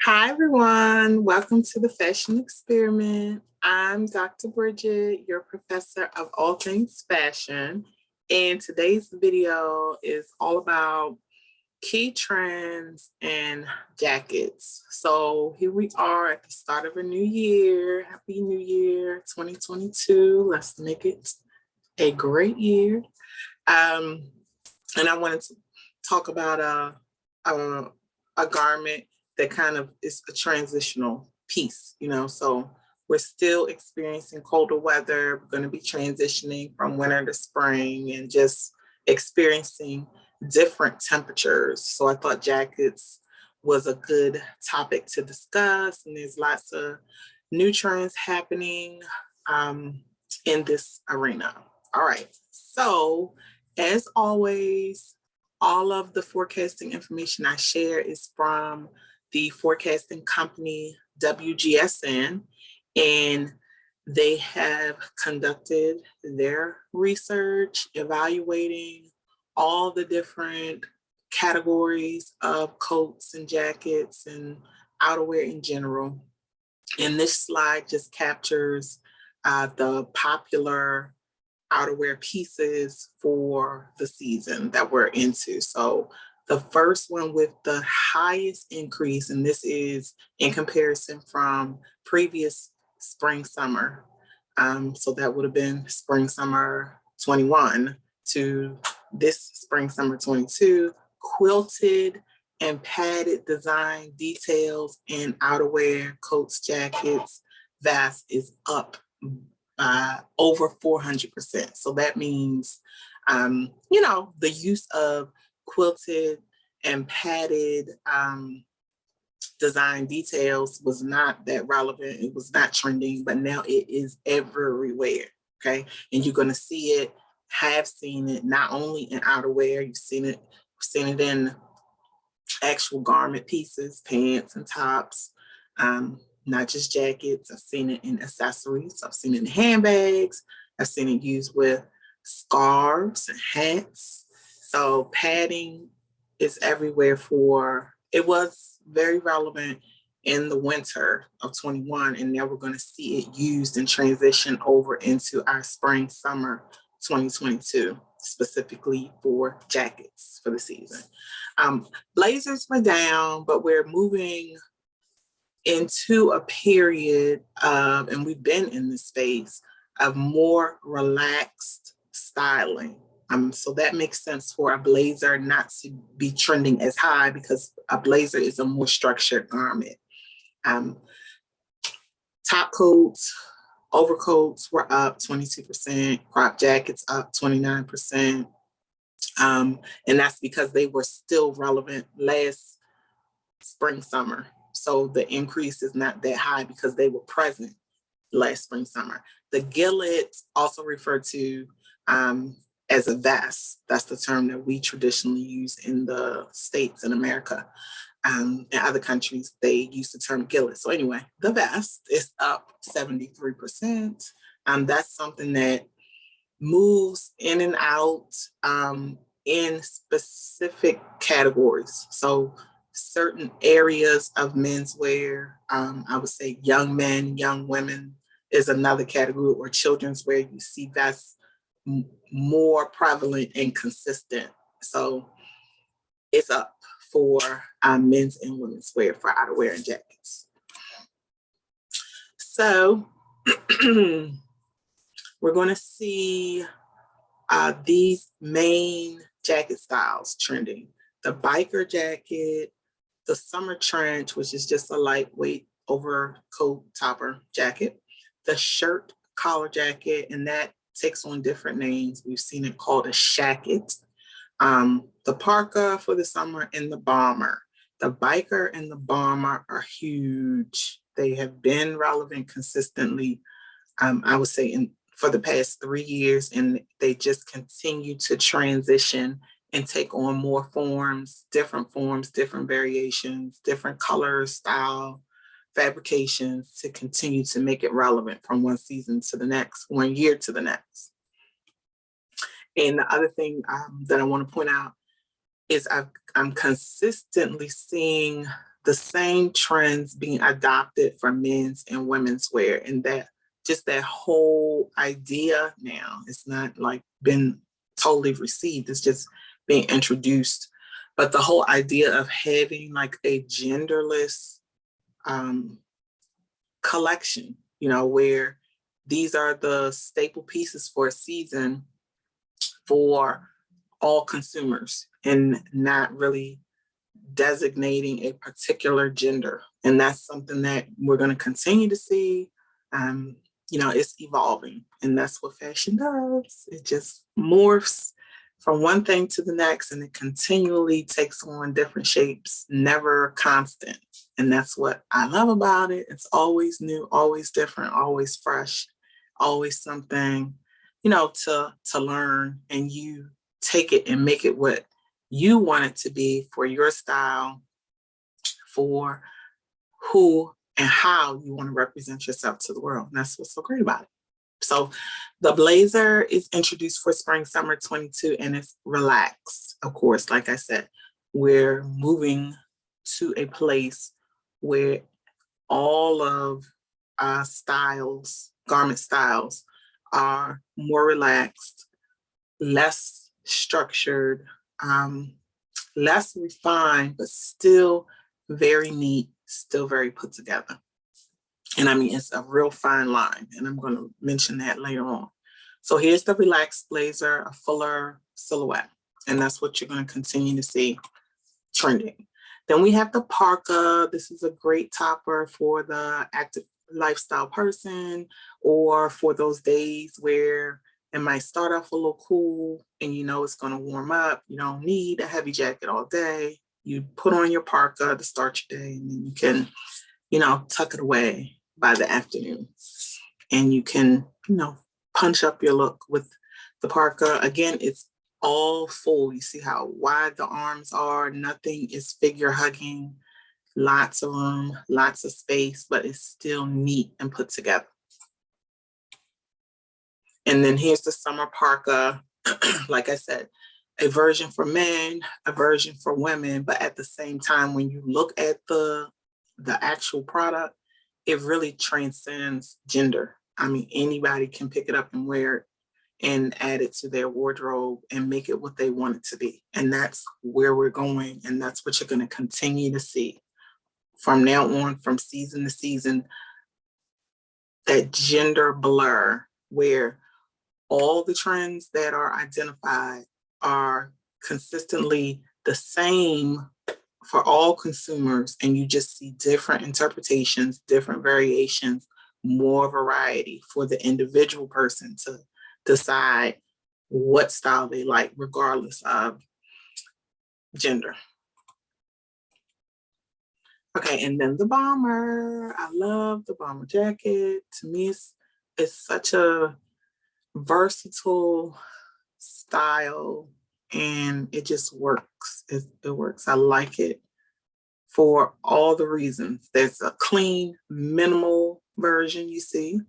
Hi, everyone. Welcome to the Fashion Experiment. I'm Dr. Bridget, your professor of all things fashion. And today's video is all about key trends and jackets. So here we are at the start of a new year. Happy New Year 2022. Let's make it a great year. And I wanted to talk about a garment that kind of is a transitional piece, so we're still experiencing colder weather. We're going to be transitioning from winter to spring and just experiencing different temperatures. So I thought jackets was a good topic to discuss, and there's lots of new trends happening in this arena. All right, so as always, all of the forecasting information I share is from the forecasting company WGSN, and they have conducted their research evaluating all the different categories of coats and jackets and outerwear in general. And this slide just captures the popular outerwear pieces for the season that we're into. So the first one with the highest increase, and this is in comparison from previous spring summer. So that would have been spring summer 21 to this spring summer 22, quilted and padded design details in outerwear, coats, jackets, vests is up over 400%. So that means, the use of quilted and padded design details was not that relevant. It was not trending, but now it is everywhere. Okay. And you're going to see it, have seen it, not only in outerwear, you've seen it in actual garment pieces, pants and tops. Not just jackets. I've seen it in accessories. I've seen it in handbags. I've seen it used with scarves and hats. So padding is everywhere it was very relevant in the winter of 21, and now we're going to see it used and transition over into our spring, summer 2022, specifically for jackets for the season. Blazers were down, but we're moving into a period of, and we've been in this space of more relaxed styling. So that makes sense for a blazer not to be trending as high because a blazer is a more structured garment. Top coats, overcoats were up 22%, crop jackets up 29%. And that's because they were still relevant last spring, summer. So the increase is not that high because they were present last spring, summer. The gillet, also referred to as a vest. That's the term that we traditionally use in the States in America. In other countries, they use the term gillet. So anyway, the vest is up 73%. That's something that moves in and out in specific categories. So certain areas of menswear, I would say young men, young women is another category, or children's wear. You see that's more prevalent and consistent. So it's up for men's and women's wear for outerwear and jackets. So we're going to see these main jacket styles trending. The biker jacket, the summer trench, which is just a lightweight overcoat topper jacket, the shirt collar jacket, and that takes on different names. We've seen it called a shacket. The parka for the summer, and the bomber. The biker and the bomber are huge. They have been relevant consistently, I would say, for the past 3 years, and they just continue to transition and take on more forms, different variations, different colors, style, fabrications to continue to make it relevant from one season to the next, 1 year to the next. And the other thing that I want to point out is I'm consistently seeing the same trends being adopted for men's and women's wear, and that just that whole idea now, it's not like been totally received, it's just being introduced. But the whole idea of having like a genderless collection, where these are the staple pieces for a season for all consumers and not really designating a particular gender. And that's something that we're going to continue to see. It's evolving, and that's what fashion does. It just morphs from one thing to the next, and it continually takes on different shapes, never constant. And that's what I love about it. It's always new, always different, always fresh, always something, to learn, and you take it and make it what you want it to be for your style, for who and how you want to represent yourself to the world. And that's what's so great about it. So the blazer is introduced for spring, summer 22, and it's relaxed. Of course, like I said, we're moving to a place where all of garment styles are more relaxed, less structured, less refined, but still very neat, still very put together. And I mean, it's a real fine line, and I'm going to mention that later on. So here's the relaxed blazer, a fuller silhouette, and that's what you're going to continue to see trending. Then we have the parka. This is a great topper for the active lifestyle person, or for those days where it might start off a little cool and it's going to warm up. You don't need a heavy jacket all day. You put on your parka to start your day, and then you can, tuck it away by the afternoon. And you can, punch up your look with the parka. Again, it's all full. You see how wide the arms are. Nothing is figure hugging. Lots of room, lots of space, but it's still neat and put together. And then here's the summer parka. Like I said, a version for men, a version for women, but at the same time, when you look at the actual product, it really transcends gender. I mean, anybody can pick it up and wear it and add it to their wardrobe and make it what they want it to be. And that's where we're going, and that's what you're going to continue to see from now on, from season to season, that gender blur where all the trends that are identified are consistently the same for all consumers, and you just see different interpretations, different variations, more variety for the individual person to decide what style they like, regardless of gender. Okay, and then the bomber. I love the bomber jacket. To me, it's such a versatile style, and it just works. It works. I like it for all the reasons. There's a clean, minimal version you see,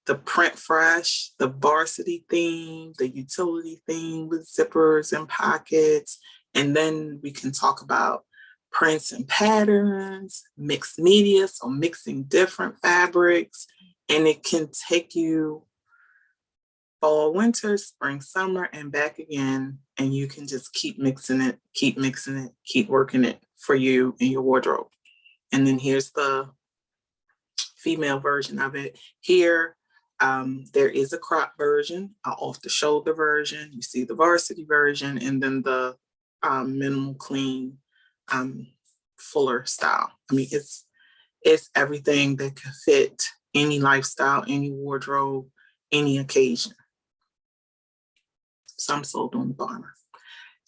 the print fresh, the varsity theme, the utility theme with zippers and pockets, and then we can talk about prints and patterns, mixed media, so mixing different fabrics, and it can take you fall, winter, spring, summer, and back again, and you can just keep mixing it, keep working it for you in your wardrobe. And then here's the female version of it. Here, there is a crop version, an off-the-shoulder version. You see the varsity version, and then the minimal clean, fuller style. I mean, it's everything that can fit any lifestyle, any wardrobe, any occasion. So I'm sold on the bomber.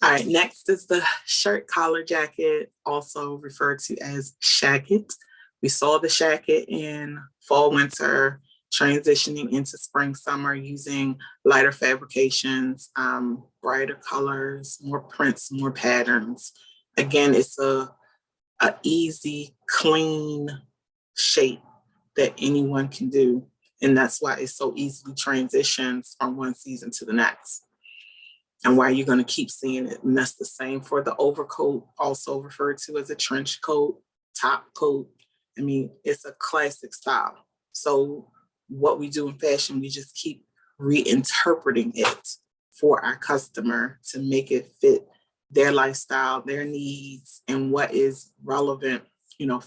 All right, next is the shirt collar jacket, also referred to as shacket. We saw the shacket in fall, winter, transitioning into spring, summer, using lighter fabrications, brighter colors, more prints, more patterns. Again, it's a easy, clean shape that anyone can do. And that's why it so easily transitions from one season to the next, and why you're going to keep seeing it. And that's the same for the overcoat, also referred to as a trench coat. top coat. I mean, it's a classic style. So what we do in fashion, we just keep reinterpreting it for our customer to make it fit their lifestyle, their needs, and what is relevant,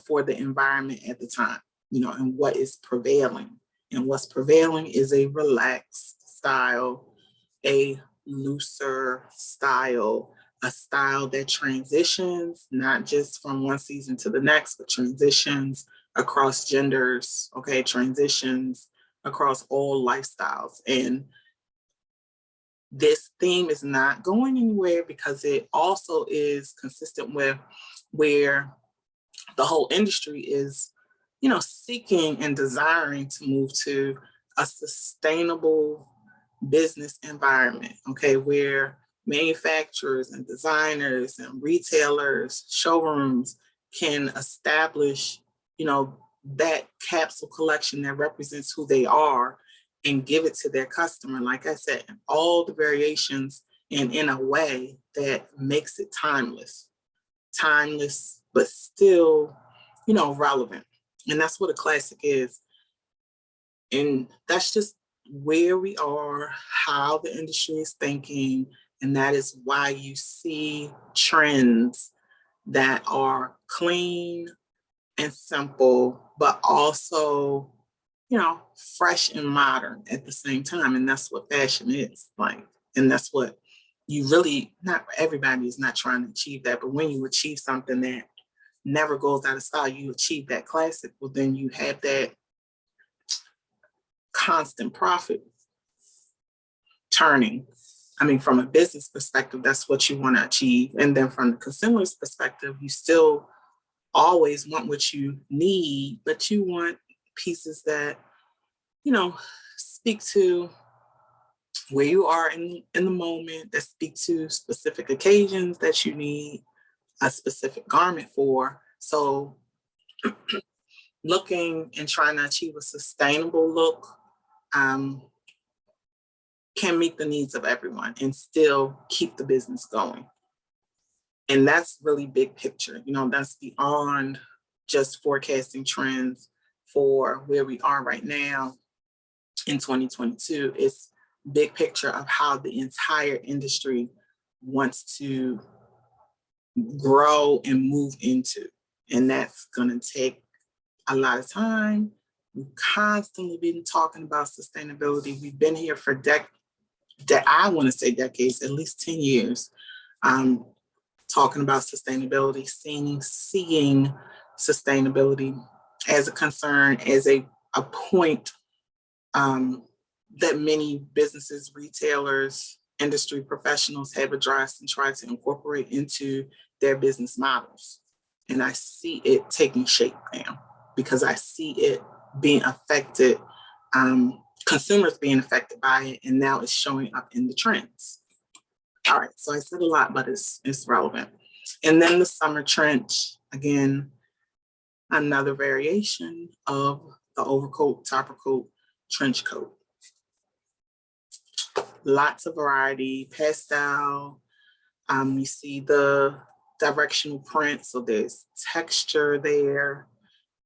for the environment at the time, and what is prevailing. And what's prevailing is a relaxed style, a looser style, a style that transitions not just from one season to the next, but transitions across genders, okay, transitions across all lifestyles. And this theme is not going anywhere because it also is consistent with where the whole industry is, seeking and desiring to move to a sustainable business environment, okay, where manufacturers and designers and retailers, showrooms can establish, that capsule collection that represents who they are and give it to their customer, like I said, in all the variations and in a way that makes it timeless, but still, relevant. And that's what a classic is. And that's just where we are, how the industry is thinking. And that is why you see trends that are clean and simple, but also, fresh and modern at the same time. And that's what fashion is like. And that's what you really, not everybody is not trying to achieve that, but when you achieve something that never goes out of style, you achieve that classic, well, then you have that constant profit turning. I mean, from a business perspective, that's what you want to achieve. And then from the consumer's perspective, you still always want what you need, but you want pieces that, speak to where you are in the moment, that speak to specific occasions that you need a specific garment for. So looking and trying to achieve a sustainable look can meet the needs of everyone and still keep the business going. And that's really big picture. That's beyond just forecasting trends for where we are right now in 2022. It's big picture of how the entire industry wants to grow and move into. And that's going to take a lot of time. We've constantly been talking about sustainability. We've been here for I want to say decades, at least 10 years, talking about sustainability, seeing sustainability as a concern, as a point that many businesses, retailers, industry professionals have addressed and tried to incorporate into their business models. And I see it taking shape now because I see it being affected, consumers being affected by it, and now it's showing up in the trends. All right, so I said a lot, but it's relevant. And then the summer trench, again, another variation of the overcoat, topper coat, trench coat. Lots of variety, pastel. You see the directional print, so there's texture there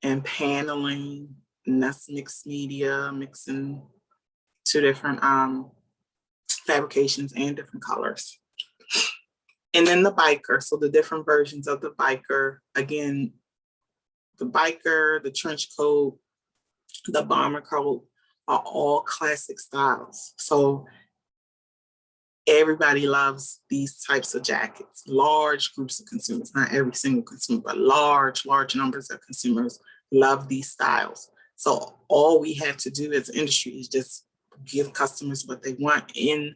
and paneling, and that's mixed media, mixing two different fabrications and different colors. And then the biker, so the different versions of the biker. Again, the biker, the trench coat, the bomber coat are all classic styles. So everybody loves these types of jackets. Large groups of consumers, not every single consumer, but large numbers of consumers love these styles. So all we have to do as an industry is just give customers what they want in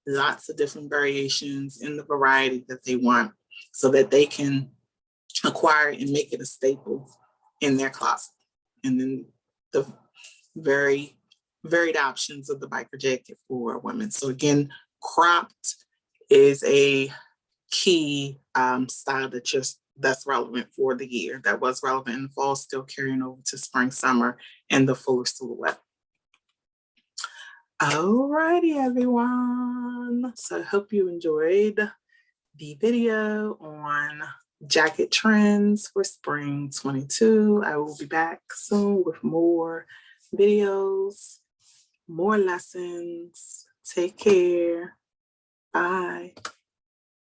lots of different variations, in the variety that they want, so that they can acquire and make it a staple in their closet. And then the very varied options of the biker jacket for women. So again, cropped is a key style that's relevant for the year, that was relevant in the fall, still carrying over to spring, summer, and the fuller silhouette. Alrighty, everyone. So I hope you enjoyed the video on jacket trends for spring 22. I will be back soon with more videos, more lessons. Take care. Bye.